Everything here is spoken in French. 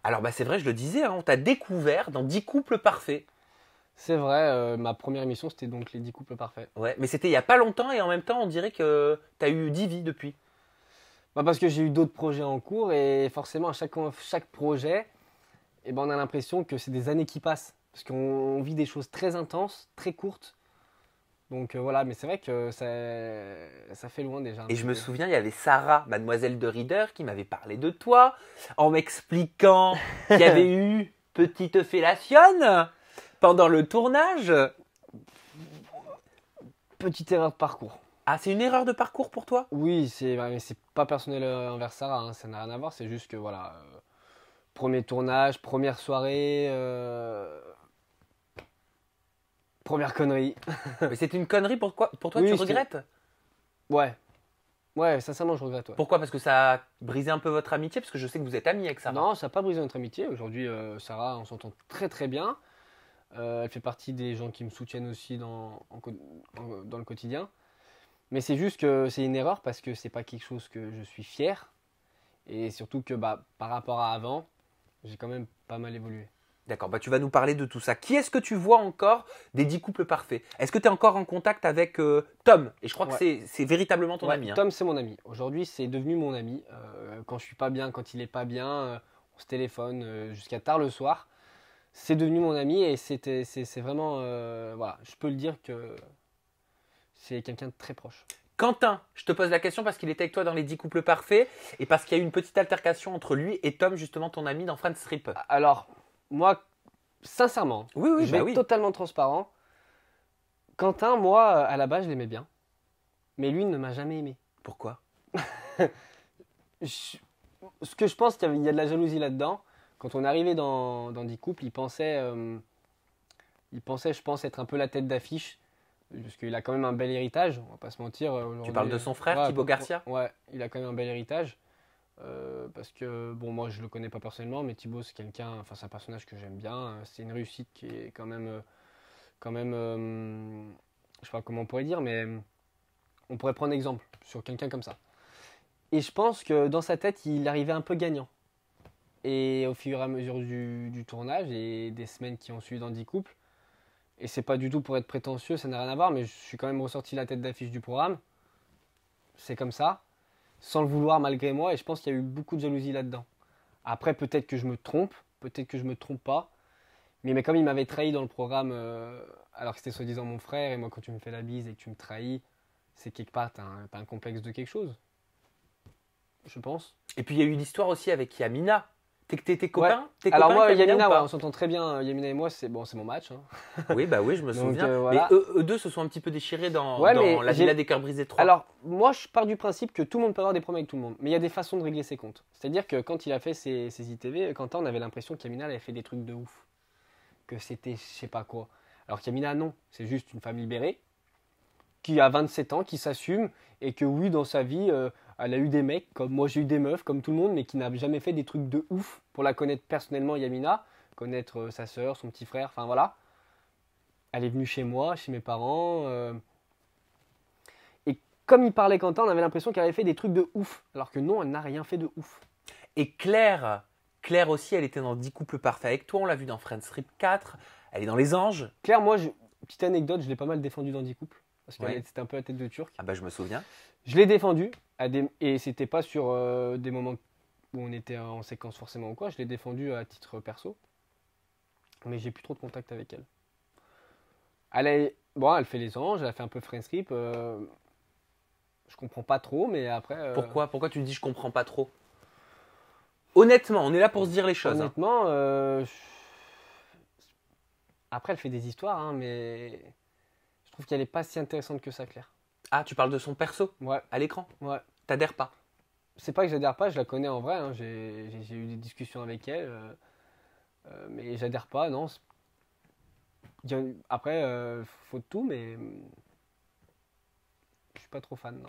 Alors bah c'est vrai, je le disais, hein, on t'a découvert dans 10 couples parfaits. C'est vrai, ma première émission, c'était donc les 10 couples parfaits. Ouais, mais c'était il y a pas longtemps et en même temps, on dirait que t'as eu 10 vies depuis. Bah, parce que j'ai eu d'autres projets en cours et forcément, à chaque projet, eh ben, on a l'impression que c'est des années qui passent. Parce qu'on vit des choses très intenses, très courtes. Donc voilà, mais c'est vrai que ça fait loin déjà un Et petit je me peu. souviens, il y avait Sarah, mademoiselle de Reader, qui m'avait parlé de toi, en m'expliquant qu'il y avait eu petite fellation pendant le tournage. Petite erreur de parcours. Ah, c'est une erreur de parcours pour toi? Oui, mais c'est pas personnel envers Sarah, hein, ça n'a rien à voir, c'est juste que voilà, premier tournage, première soirée, première connerie. Mais c'est une connerie pour toi, Oui, tu c'était- regrettes? Ouais, ouais, sincèrement, je regrette, ouais. Pourquoi? Parce que ça a brisé un peu votre amitié? Parce que je sais que vous êtes amis avec Sarah. Non, ça n'a pas brisé notre amitié. Aujourd'hui, Sarah, on s'entend très très bien. Elle fait partie des gens qui me soutiennent aussi dans le quotidien. Mais c'est juste que c'est une erreur parce que c'est pas quelque chose que je suis fier. Et surtout que bah, par rapport à avant, j'ai quand même pas mal évolué. D'accord, bah tu vas nous parler de tout ça. Qui est-ce que tu vois encore des 10 couples parfaits? Est-ce que tu es encore en contact avec Tom? Et je crois que Ouais. c'est véritablement ton Ouais, ami. Hein. Tom, c'est mon ami. Aujourd'hui, c'est devenu mon ami. Quand je suis pas bien, quand il est pas bien, on se téléphone jusqu'à tard le soir. C'est devenu mon ami et c'est vraiment, voilà, je peux le dire que c'est quelqu'un de très proche. Quentin, je te pose la question parce qu'il était avec toi dans les 10 couples parfaits et parce qu'il y a eu une petite altercation entre lui et Tom, justement ton ami dans Friends Strip. Alors, moi, sincèrement, Oui, oui, je vais bah être oui. totalement transparent. Quentin, moi, à la base, je l'aimais bien. Mais lui ne m'a jamais aimé. Pourquoi? Je- Ce que je pense qu'il y a de la jalousie là-dedans. Quand on est arrivé dans 10 couples, il pensait, je pense, être un peu la tête d'affiche. Parce qu'il a quand même un bel héritage, on va pas se mentir. Tu Aujourd'hui, parles de son frère, ouais, Thibaut Garcia? ouais, il a quand même un bel héritage. Parce que, bon, moi je le connais pas personnellement, mais Thibaut c'est c'est un personnage que j'aime bien. C'est une réussite qui est quand même, je sais pas comment on pourrait dire, mais on pourrait prendre exemple sur quelqu'un comme ça. Et je pense que dans sa tête, il arrivait un peu gagnant. Et au fur et à mesure du tournage et des semaines qui ont suivi dans 10 couples, et c'est pas du tout pour être prétentieux, ça n'a rien à voir, mais je suis quand même ressorti la tête d'affiche du programme. C'est comme ça, sans le vouloir malgré moi, et je pense qu'il y a eu beaucoup de jalousie là-dedans. Après, peut-être que je me trompe, peut-être que je me trompe pas, mais comme il m'avait trahi dans le programme, alors que c'était soi-disant mon frère, et moi quand tu me fais la bise et que tu me trahis, c'est quelque part, t'as un complexe de quelque chose, je pense. Et puis il y a eu l'histoire aussi avec Yamina. T'es Ouais. copain? T'es Alors copain moi, avec Yamina Yamina, ou ouais, pas? on s'entend très bien. Yamina et moi, c'est bon, c'est mon match, hein. Oui, bah oui, je me Donc souviens. voilà. Mais eux deux se sont un petit peu déchirés Ouais, dans mais la Villa des Cœurs Brisés 3. Alors, moi, je pars du principe que tout le monde peut avoir des problèmes avec tout le monde. Mais il y a des façons de régler ses comptes. C'est-à-dire que quand il a fait ses ITV, Quentin, on avait l'impression qu'Yamina avait fait des trucs de ouf. Que c'était je sais pas quoi. Alors qu'Yamina, non. C'est juste une femme libérée qui a 27 ans, qui s'assume. Et que oui, dans sa vie, elle a eu des mecs, comme moi j'ai eu des meufs, comme tout le monde, mais qui n'a jamais fait des trucs de ouf. Pour la connaître personnellement, Yamina. Connaître sa sœur, son petit frère, enfin voilà. Elle est venue chez moi, chez mes parents. Et comme il parlait Quentin, on avait l'impression qu'elle avait fait des trucs de ouf. Alors que non, elle n'a rien fait de ouf. Et Claire aussi, elle était dans 10 couples parfaits avec toi. On l'a vu dans Friends Strip 4. Elle est dans Les Anges. Claire, moi, petite anecdote, je l'ai pas mal défendue dans 10 couples. Parce qu'elle Ouais. était un peu la tête de Turc. Ah bah je me souviens. Je l'ai défendue. Et c'était pas sur des moments où on était en séquence forcément ou quoi. Je l'ai défendue à titre perso. Mais j'ai plus trop de contact avec elle. Bon, elle fait Les Anges, elle a fait un peu Friends Strip. Je comprends pas trop, mais après. Pourquoi tu dis je comprends pas trop? Honnêtement, on est là pour se dire les choses. Hein. Honnêtement, après, elle fait des histoires, hein, mais je trouve qu'elle est pas si intéressante que ça, Claire. Ah, tu parles de son perso Ouais, à l'écran? ouais. T'adhères pas? C'est pas que j'adhère pas, je la connais en vrai, hein, j'ai eu des discussions avec elle, mais j'adhère pas, non. Après, faut de tout, mais je suis pas trop fan, non.